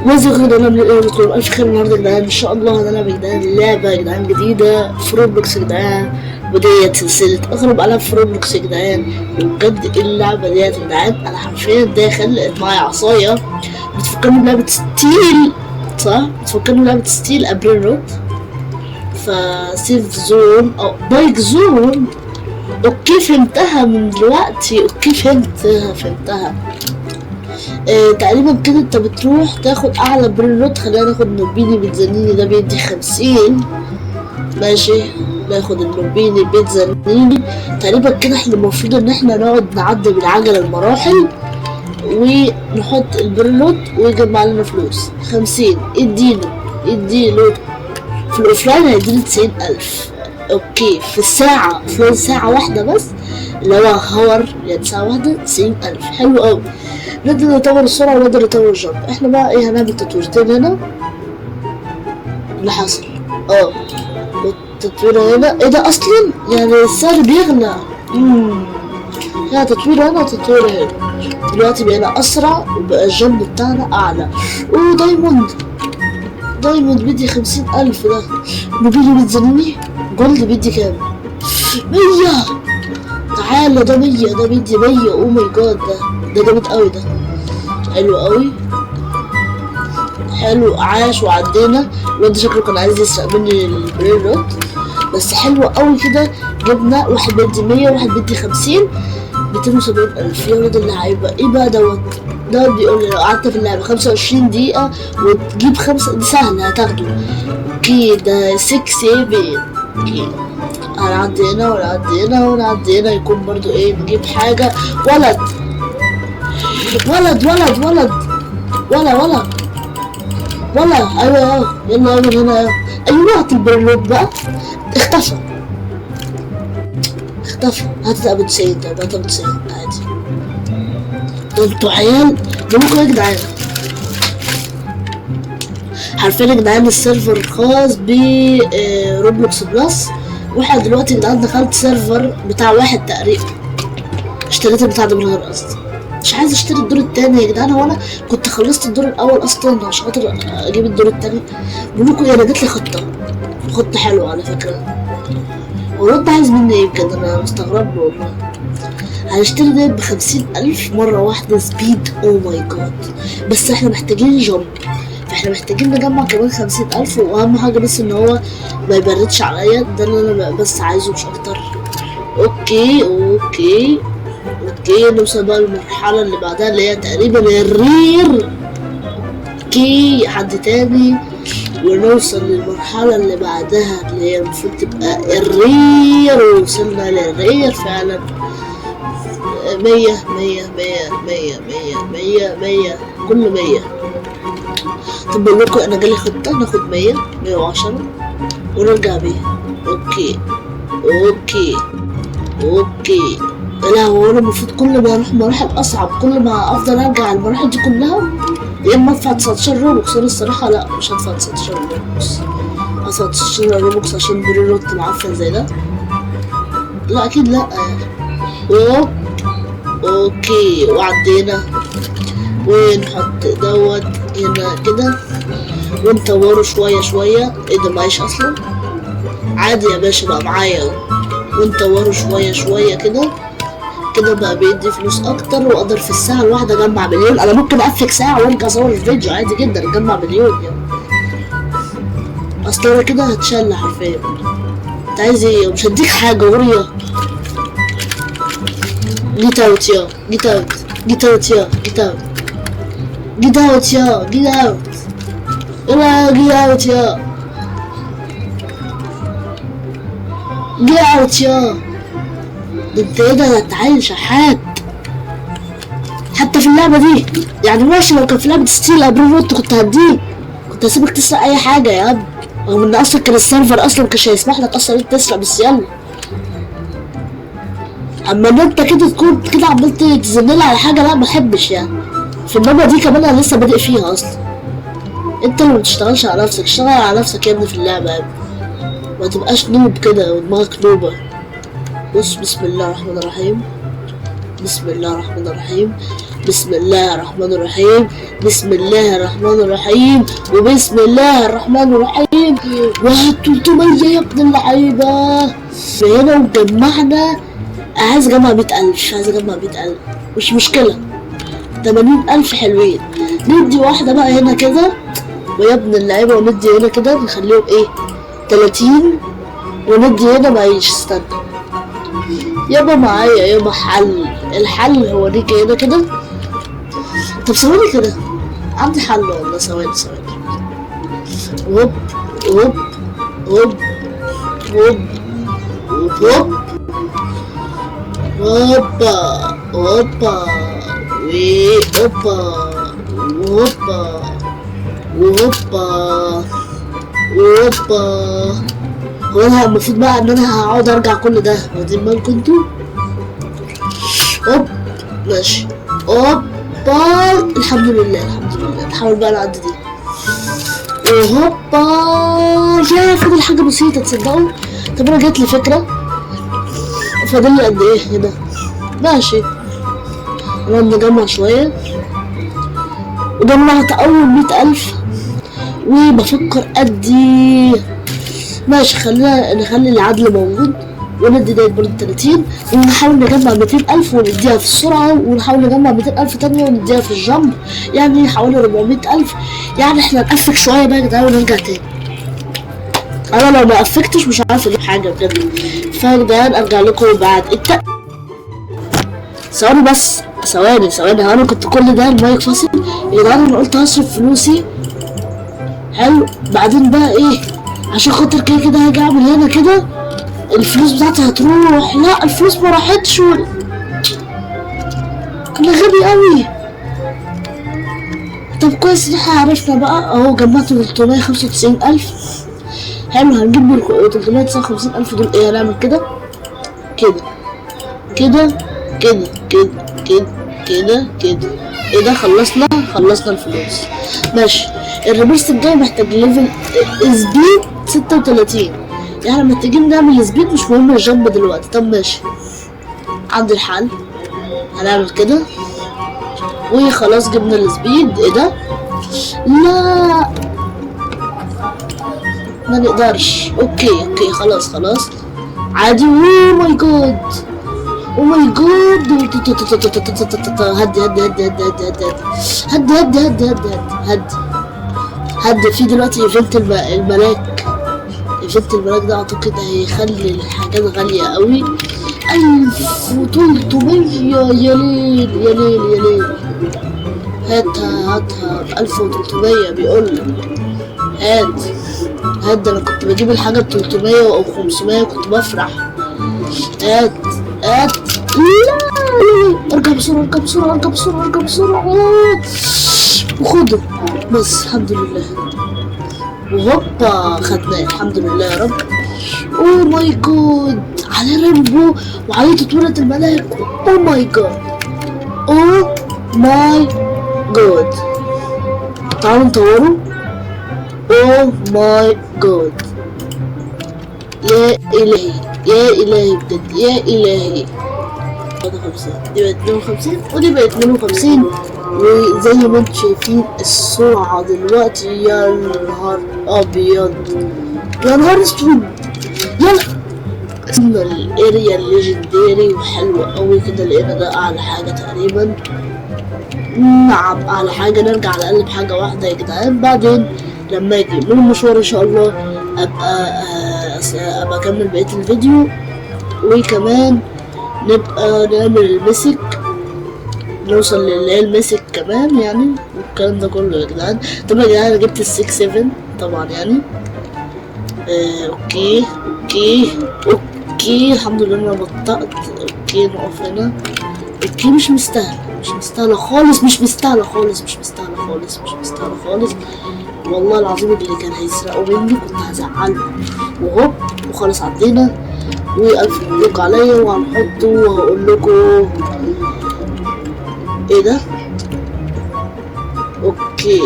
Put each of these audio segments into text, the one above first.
وازغ انا من الاول بكم الف خير النهارده يا جدعان. ان شاء الله هنلعب يا جدعان لعبه يا جدعان جديده في روبلوكس يا جدعان، وديت سلسله اغرب العاب في روبلوكس يا جدعان. وبجد اللعبه ديت يا جدعان انا حرفيا داخل لقيت معايا عصايه بتفكرني بلعبه ستيل، صح؟ بتفكرني بلعبه ستيل ابريل رود، فسيف زون او بايك زون. اوكي فهمتها من دلوقتي، اوكي فهمتها. تقريبا كده انت بتروح تاخد اعلى بريلوت. خلينا ناخد نوبيني بيتزنيني ده بيدي 50. ماشي ناخد النوبيني بيتزنيني. تقريبا كده احنا المفروض ان احنا نقعد نعدي بالعجلة المراحل ونحط البريلوت ويجمع لنا فلوس 50. اديله في الاوفلاين هيديني 90,000. اوكي في الساعة، في ساعة واحدة بس اللي هو هور، يعني ساعة واحدة 90,000. حلو اوي. نقدر نطور السرعة ونقدر نطور الجمب. احنا بقى ايه هنعمل تطويرتين هنا. اللي حصل التطوير هنا ايه ده اصلا؟ يعني السعر بيغلى. هنا تطوير هنا وتطوير هنا. دلوقتي بقينا اسرع وبقى الجمب بتاعنا اعلى. اوه دايموند بيدي 50,000. ده موبيلي بتزنيني جولد بيدي كام؟ 100. تعالى ده 100، ده بيدي 100. او ماي جاد ده جامد اوي. ده حلو اوي، حلو. عاش وعدينا. الواد شكله كان عايز يسرق مني البرين روت، بس حلو اوي كده. جبنا واحد بيدي 100 وواحد بيدي 50. 270,000. يا ولد اللعيبة ايه بقى دوت؟ ده بيقول لي لو قعدت في اللعبة 25 دقيقة وتجيب 5 دي سهلة هتاخده. اوكي ده 6 اوكي هنعدي هنا ونعدي هنا ونعدي هنا. يكون برضو ايه نجيب حاجة. ولد ولا ايوه يلا من هنا. ايوه هات البرلوت بقى. اختفى. هات ابو 90. طيب هات ابو 90 عادي. انتوا عيال جابوكوا يا جدعان. حرفيا يا جدعان السيرفر الخاص ب روبلوكس بلس. واحد دلوقتي يا جدعان دخلت سيرفر بتاع واحد تقريبا. اشتريت البتاع ده من غير قصد. مش عايز اشتري الدور التاني يا جدعان. هو انا كنت خلصت الدور الاول اصلا عشان خاطر اجيب الدور التاني. بقولكوا ايه انا جاتلي خطة حلوة على فكرة. هو الواد ده عايز مني ايه بجد؟ انا مستغرب له والله. هنشتري ده ب50,000 مرة واحدة سبيد. او ماي جاد. بس احنا محتاجين جمب، فاحنا محتاجين نجمع كمان 50,000. واهم حاجة بس ان هو ما يبردش عليا. ده اللي انا بس عايزه مش اكتر. اوكي نوصل بقى للمرحلة اللي بعدها اللي هي تقريبا الرير. اوكي حد تاني ونوصل للمرحلة اللي بعدها اللي هي المفروض تبقى الرير. ووصلنا للرير فعلا. 100 كله 100. طب بقول لكم انا جالي خطة ناخد 110 ونرجع بيها. اوكي لا هو انا المفروض كل ما اروح مراحل اصعب كل ما افضل ارجع المراحل دي كلها. يا اما ادفع 19 روبوكس. انا الصراحه لا مش هدفع 19 روبوكس. هدفع 19 روبوكس عشان بريلوت معفن زي ده؟ لا اكيد لا يعني. اوكي وعدينا. ونحط دوت هنا كده ونطوره شويه. ايه ده معيش اصلا؟ عادي يا باشا بقى معايا. ونطوره شويه كده بقى بيدي فلوس اكتر. واقدر في الساعة الواحدة اجمع مليون. انا ممكن افك ساعة وارجع اصور الفيديو عادي جدا اجمع مليون يعني. اصل انا كده هتشل حرفيا. انت عايز ايه؟ مش هديك حاجة غورية. جيت اوت يلا ده انت ايه ده؟ انت عيل شحات حتى في اللعبة دي. يعني ماشي لو كان في لعبة ستيل ابريل روت كنت هديك، كنت هسيبك تسرق اي حاجة يا ابني. رغم ان اصلا كان السيرفر اصلا مكانش هيسمح لك اصلا انت تسرق، بس يلا. اما ان انت كده تكون كده عمال تزنلي على حاجة لا محبش يعني. في اللعبة دي كمان انا لسه بادئ فيها اصلا. انت اللي متشتغلش على نفسك، اشتغل على نفسك يا ابني في اللعبة يا ابني. ما تبقاش نوب كده ودماغك نوبة. بص بسم الله الرحمن الرحيم. بسم الله الرحمن الرحيم، بسم الله الرحمن الرحيم، وبسم الله الرحمن الرحيم. وهات 300 يا ابن اللعيبة. هنا وجمعنا. عايز اجمع 100,000، عايز اجمع 100,000، مش مشكلة. 80,000 حلوين. ندي واحدة بقى هنا كده ويا ابن اللعيبة، وندي هنا كده نخليهم ايه 30، وندي هنا معيش. استنى يابا معايا يابا حل. الحل هو نيجي هنا كده. طب ثواني كده، عندي حل والله. ثواني هوب هوب هوب هوب هوب هوبا هوبا وهوبا وهوبا وهوبا وهوبا. هو انا المفروض بقى ان انا هقعد ارجع كل ده، واخدين بالكم انتوا؟ هوب ماشي هوبا. الحمد لله الحمد لله. نحاول بقى نعدي دي وهوبا. يا فاضل حاجة بسيطة تصدقوا. طب انا جات لي فكرة. فاضل لي قد ايه هنا؟ ماشي انا نجمع شوية. وجمعت اول 100,000 وبفكر ادي. ماشي خلينا نخلي العدل موجود وندي ديت برضه 30، ونحاول نجمع 200,000 ونديها في السرعة، ونحاول نجمع 200,000 تانية ونديها في الجمب، يعني حوالي 400,000. يعني احنا نقفك شوية بقى يا جدعان ونرجع تاني. انا لو ما قفكتش مش عارف اجيب حاجة بجد. فيا جدعان ارجع لكم بعد ثواني بس، ثواني. هو انا كنت كل ده المايك فاصل يا جدعان. انا قلت هصرف فلوسي حلو، بعدين بقى ايه عشان خاطر كده هاجي اعمل هنا كده الفلوس بتاعتي هتروح. لا الفلوس ما راحتش. انا غبي قوي. طب كويس ان احنا عرفنا بقى اهو. جمعت 395,000 حلو. هنجيب من 359,000 دول ايه؟ هنعمل كده كده كده كده كده كده كده كده. ايه ده؟ خلصنا الفلوس. ماشي. الريبرس الجاي محتاج ليفل سبيد 36، يعني محتاجين نعمل سبيد، مش مهم الجنب دلوقتي. طب ماشي عندي الحل. هنعمل كده وخلاص جبنا السبيد. ايه ده؟ لا ما نقدرش. اوكي خلاص عادي. اوه ماي جاد هدي في دلوقتي ايفنت الملاك. ايفنت الملاك ده اعتقد هيخلي الحاجات غالية قوي. 1300 يا ليل. هاتها 1300 بيقولك. هات انا كنت بجيب الحاجة ب300 او 500 كنت بفرح. هات لا ارجع بسرعة وخده بس. الحمد لله. وهوبا خدناه الحمد لله يا رب. اوه ماي جاد على ريمبو وعلى تطويرة الملاك. اوه ماي جاد تعالوا نطوره. اوه ماي جاد يا الهي بجد يا الهي. دي بقت 52 ودي بقت 52. وزي ما انتم شايفين السرعة دلوقتي يا نهار ابيض يا نهار اسود. يلا وصلنا الاريا الليجندري وحلوة قوي كده. لقينا ده اعلى حاجة تقريبا. نعم اعلى حاجة. نرجع على الاقل بحاجة واحدة يا جدعان. بعدين لما اجي من المشوار ان شاء الله ابقى اكمل بقية الفيديو، وكمان نبقى نعمل المسك، نوصل اللي هي المسك كمان يعني، والكلام ده كله يا جدعان. طبعا يا جدعان انا جبت ال6 7 طبعا يعني. اوكي الحمد لله انا بطأت. اوكي نقف هنا. اوكي مش مستاهلة خالص. والله العظيم اللي كان هيسرقوا مني كنت هزعله. وهوب وخلاص عدينا. والف مبروك عليا. وهنحطه وهقول لكم ايه ده. اوكي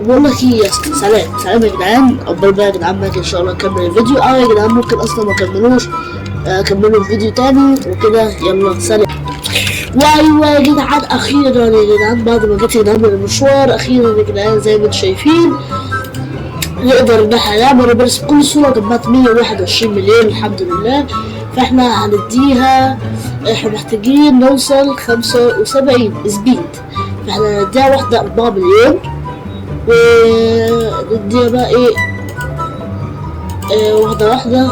بقول لك ايه، سلام يا جدعان. قبل بقى يا جدعان باجي ان شاء الله نكمل الفيديو. يا جدعان ممكن اصلا ما اكملوش، اكمله في فيديو تاني وكده. يلا سلام. وايوه يا جدعان اخيرا يا جدعان بعد ما جيت هنا من المشوار اخيرا يا جدعان زي ما انتم شايفين نقدر ان احنا نعمل ريفرس بكل سهوله. جمعت 121 مليون الحمد لله. فاحنا هنديها، احنا محتاجين نوصل 75 سبيد، فاحنا هنديها واحدة 4 مليون ونديها بقى ايه واحدة واحدة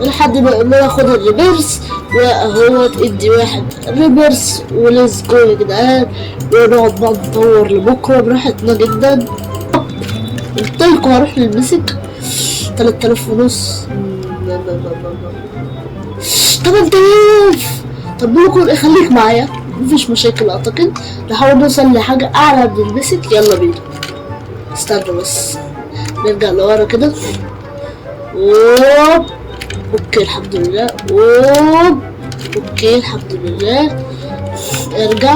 لحد ما ناخد الريفرس. واهو ادي واحد ريفرس وليتس جو يا جدعان، ونقعد بقى نطور لبكرة براحتنا جدا. قلتلكوا هروح للمسك 3000 ونص 8000. طب بقولكوا ايه خليك معايا مفيش مشاكل اعتقد. نحاول نوصل لحاجة اعلى من المسك. يلا بينا استنى بس نرجع لورا كده. اوب اوكي الحمد لله. اوب اوكي الحمد لله. ارجع.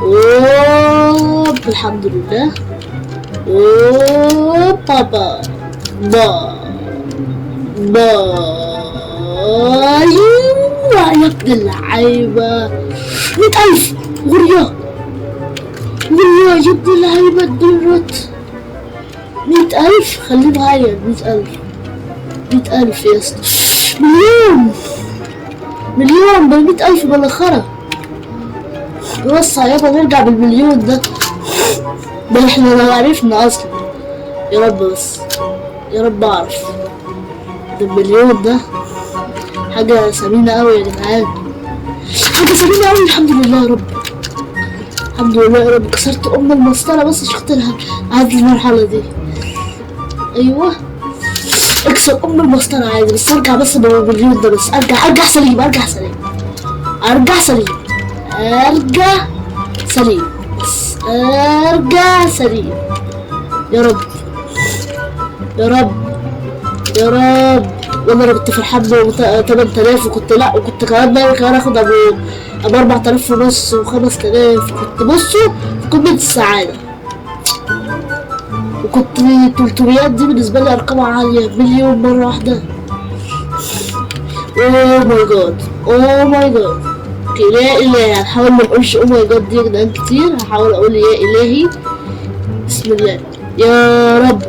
اوب الحمد لله. اوب بابا با ايوه يا ابن اللعيبة 100,000 غرية يا ابن اللعيبة الدولارات 100,000. خليه معايا 100,000 يا اسطى. مليون ب100,000 بالاخرة. بص يابا نرجع بالمليون ده احنا لو عرفنا اصلا. يا رب بس يا رب اعرف. ده المليون ده حاجة ثمينة اوي يا جدعان، حاجة ثمينة اوي. الحمد لله يا رب الحمد لله يا رب. كسرت المسطرة بس شفت لها عادي المرحلة دي. ايوه اكسر المسطرة عادي بس ارجع بس بالمليون ده بس. ارجع سليم ارجع سليم بس ارجع سليم. يا رب وانا انا كنت فرحان ب 8000 وكنت كمان ناوي كمان اخد ابو 4000 ونص و5000. كنت بصوا في قمة السعادة. وكنت 300 دي بالنسبة لي ارقام عالية. مليون مرة واحدة. اوه ماي جاد اوكي لا اله. هنحاول ما نقولش اوه ماي جاد دي يا جدعان كتير. هحاول اقول يا الهي بسم الله. يا رب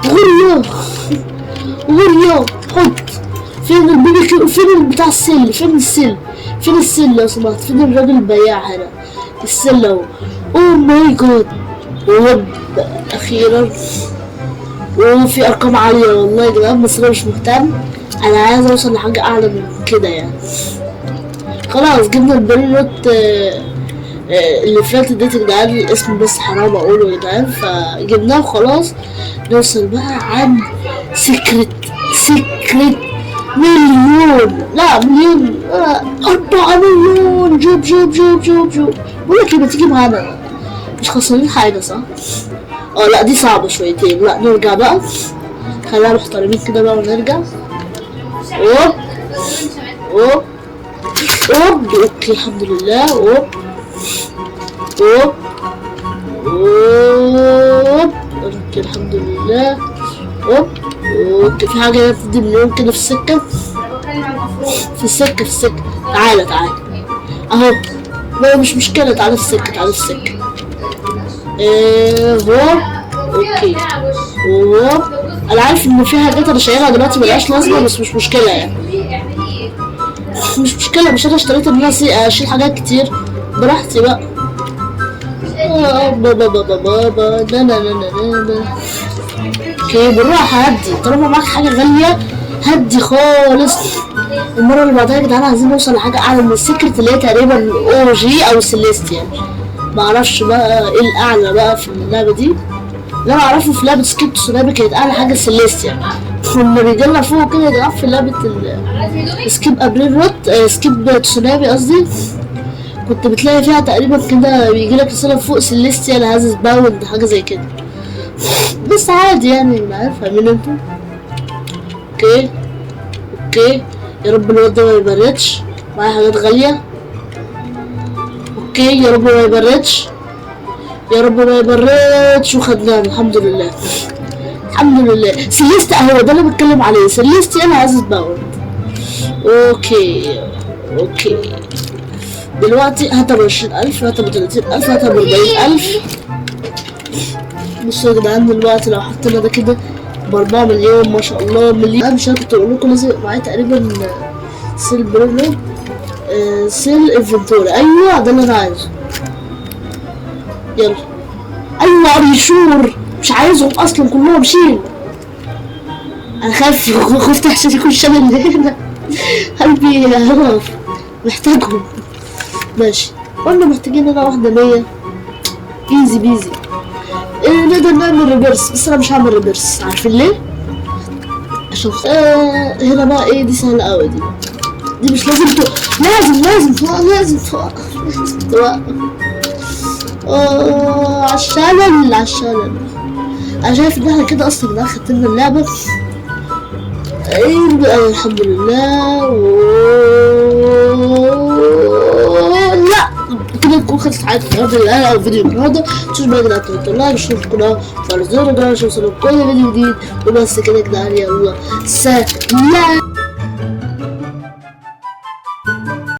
ايوه غرية. حط فين البيبي فين بتاع السل. فين السل لو سمحت. فين الراجل البياع هنا. السل اهو. اوه ماي جاد. اخيرا. وفي ارقام عالية والله يا جدعان بس انا مش مهتم. انا عايز اوصل لحاجة اعلى من كده يعني. خلاص جبنا البريلوت اللي فاتت ديت يا جدعان. الاسم بس حرام اقوله يا جدعان فجبناه وخلاص. نوصل بقى عن سكرت مليون. لا مليون 4 مليون. جوب بقولك ايه ما تيجي معانا مش خسرانين حاجة صح؟ لا دي صعبة شويتين. لا نرجع بقى خلينا محترمين كده بقى ونرجع. اوب اوكي الحمد لله. اوكي الحمد لله. اوكي في حاجة بتدي مليون كده في السكة. تعالى اهو. لا مش مشكلة. تعالى في السكة. اوكي انا عارف ان في حاجات انا شايلها دلوقتي ملهاش لازمه بس مش مشكله يعني. مش مشكله. مش انا اشتريت ان انا اشيل حاجات كتير براحتي بقى. بابا اوكي بالراحه. هدي طالما معاك حاجه غاليه هدي خالص. المره اللي بعدها يا جدعان عايزين نوصل لحاجه اعلى من السكرت اللي هي تقريبا او جي او سيليستيال. معرفش بقى ايه الاعلى بقى في اللعبه دي. اللي انا اعرفه في لعبه سكيب تسونامي كانت اعلى حاجه سيليستيال. لما بيجيلنا فوق كده يا جدعان في لعبه سكيب ابريلوت سكيب تسونامي قصدي كنت بتلاقي فيها تقريبا كده بيجيلك رساله فوق سيليستيال هازز باوند حاجه زي كده. بس عادي يعني انا عارف فاهمين انتوا. اوكي يا رب الواد ده ما يبردش معايا حاجات غاليه. اوكي يا رب ما يبردش، يا رب ما يبردش، وخدناه الحمد لله. الحمد لله. سيليستي اهو ده اللي بتكلم عليه، سيليستي انا عايز اتباور. اوكي اوكي دلوقتي هاتها ب20,000، هاتها ب30,000، هاتها ب40,000. بصوا يا جدعان دلوقتي لو حطينا ده كده ب4 مليون ما شاء الله مليون. انا مش كنت اقول لكم لازم يبقى معايا تقريبا سيل بريلو، سيل انفنتوري. ايوه ده اللي انا عايزه. يلا ايوه اريشور، مش عايزهم اصلا كلهم شيل. انا خفت احسن يكون شامل اللي هنا. قلبي هرف محتاجهم. ماشي قلنا محتاجين هنا واحدة 100. ايزي بيزي. نقدر نعمل ريفرس، بس انا مش هعمل ريفرس. عارفين ليه؟ عشان هنا بقى ايه، دي سهلة اوي. دي مش لازم لازم توقف. عالشلل انا شايف ان احنا كده اصلا بقى ختمنا اللعبة. الحمد لله. لا كده نكون خلصت حياتي النهارده او فيديو النهارده. متنسوش بقى يا جدعان تحطوا لايك واشتركوا في القناه وفعلوا زر الجرس عشان يوصلكوا كل فيديو جديد. وبس كده يا جدعان، يلا سلام.